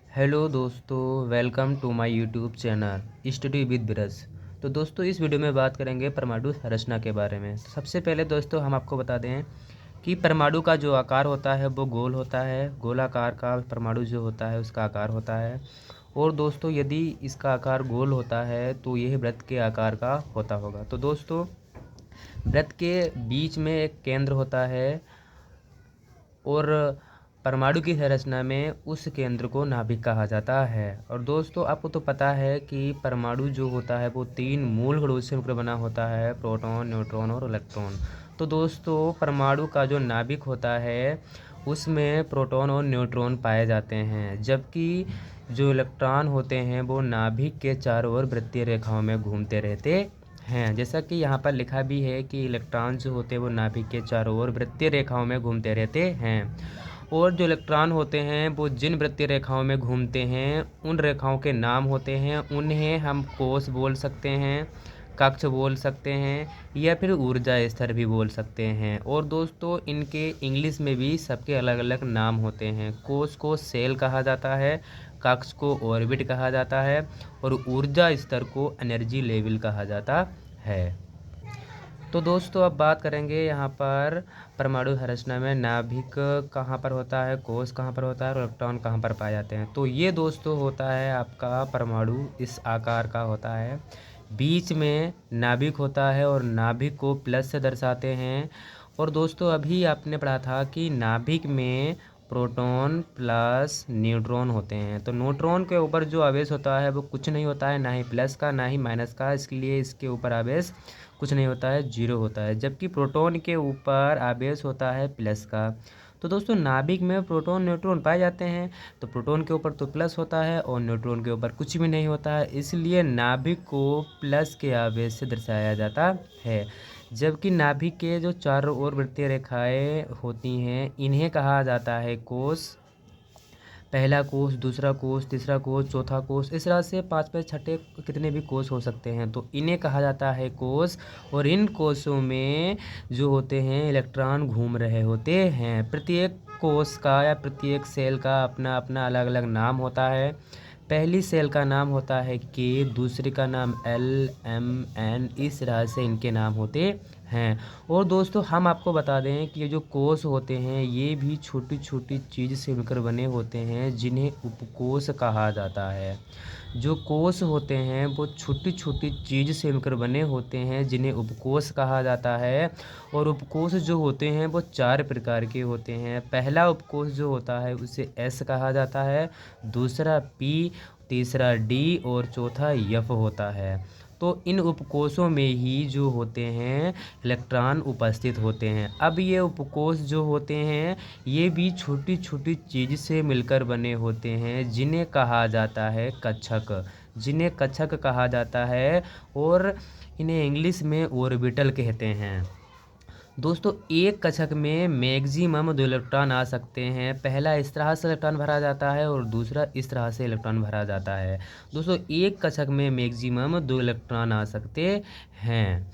Hello दोस्तों, welcome to my YouTube channel study with Braj. तो दोस्तों, इस वीडियो में बात करेंगे परमाणु संरचना के बारे में। सबसे पहले दोस्तों हम आपको बता दें कि परमाणु का जो आकार होता है वो गोल होता है। गोलाकार का परमाणु जो होता है उसका आकार होता है। और दोस्तों, यदि इसका आकार गोल होता है तो यह वृत्त के आकार का होता होगा। तो दोस्तों, वृत्त के बीच में एक केंद्र होता है और परमाणु की संरचना में उस केंद्र को नाभिक कहा जाता है। और दोस्तों, आपको तो पता है कि परमाणु जो होता है वो 3 मूल कणों से मिलकर बना होता है, प्रोटॉन, न्यूट्रॉन और इलेक्ट्रॉन। तो दोस्तों, परमाणु का जो नाभिक होता है उसमें प्रोटॉन और न्यूट्रॉन पाए जाते हैं, जबकि जो इलेक्ट्रॉन होते हैं वो नाभिक के चारों ओर वृत्तीय रेखाओं में घूमते रहते हैं। जैसा कि यहाँ पर लिखा भी है कि इलेक्ट्रॉन जो होते हैं वो नाभिक के चारों ओर वृत्तीय रेखाओं में घूमते रहते हैं। और जो इलेक्ट्रॉन होते हैं वो जिन वृत्तीय रेखाओं में घूमते हैं उन रेखाओं के नाम होते हैं। उन्हें हम कोश बोल सकते हैं, कक्ष बोल सकते हैं या फिर ऊर्जा स्तर भी बोल सकते हैं। और दोस्तों, इनके इंग्लिश में भी सबके अलग अलग नाम होते हैं। कोश को सेल कहा जाता है, कक्ष को ऑर्बिट कहा जाता है और ऊर्जा स्तर को एनर्जी लेवल कहा जाता है। तो दोस्तों, अब बात करेंगे यहाँ पर परमाणु संरचना में नाभिक कहाँ पर होता है, कोश कहाँ पर होता है और इलेक्ट्रॉन कहाँ पर पाए जाते हैं। तो ये दोस्तों होता है आपका परमाणु इस आकार का होता है। बीच में नाभिक होता है और नाभिक को प्लस से दर्शाते हैं। और दोस्तों, अभी आपने पढ़ा था कि नाभिक में प्रोटॉन प्लस न्यूट्रॉन होते हैं। तो न्यूट्रॉन के ऊपर जो आवेश होता है वो कुछ नहीं होता है, ना ही प्लस का ना ही माइनस का, इसलिए इसके ऊपर आवेश कुछ नहीं होता है, जीरो होता है। जबकि प्रोटॉन के ऊपर आवेश होता है प्लस का। तो दोस्तों, नाभिक में प्रोटॉन न्यूट्रॉन पाए जाते हैं। तो प्रोटॉन के ऊपर तो प्लस होता है और न्यूट्रॉन के ऊपर कुछ भी नहीं होता है, इसलिए नाभिक को प्लस के आवेश से दर्शाया जाता है। जबकि नाभिक के जो चारों ओर वृत्तीय रेखाएं होती हैं इन्हें कहा जाता है कोश। पहला कोष, दूसरा कोष, तीसरा कोष, चौथा कोष, इस तरह से पाँचवें छठे कितने भी कोष हो सकते हैं। तो इन्हें कहा जाता है कोष। और इन कोषों में जो होते हैं इलेक्ट्रॉन घूम रहे होते हैं। प्रत्येक कोष का या प्रत्येक सेल का अपना अपना अलग अलग नाम होता है। पहली सेल का नाम होता है के, दूसरी का नाम एल, एम, एन, इस तरह से इनके नाम होते हैं। और दोस्तों, हम आपको बता दें कि ये जो कोष होते हैं ये भी छोटी छोटी चीज़ से मिलकर बने होते हैं जिन्हें उपकोष कहा जाता है। जो कोष होते हैं वो छोटी छोटी चीज़ से मिलकर बने होते हैं जिन्हें उपकोष कहा जाता है। और उपकोष जो होते हैं वो 4 प्रकार के होते हैं। पहला उपकोष जो होता है उसे एस कहा जाता है, दूसरा पी, तीसरा डी और चौथा एफ होता है। तो इन उपकोषों में ही जो होते हैं इलेक्ट्रॉन उपस्थित होते हैं। अब ये उपकोष जो होते हैं ये भी छोटी छोटी चीज़ से मिलकर बने होते हैं जिन्हें कहा जाता है कक्षक, जिन्हें कक्षक कहा जाता है। और इन्हें इंग्लिश में ऑर्बिटल कहते हैं। दोस्तों, एक कक्षक में मैक्सिमम 2 इलेक्ट्रॉन आ सकते हैं। पहला इस तरह से इलेक्ट्रॉन भरा जाता है और दूसरा इस तरह से इलेक्ट्रॉन भरा जाता है। दोस्तों, एक कक्षक में मैक्सिमम 2 इलेक्ट्रॉन आ सकते हैं।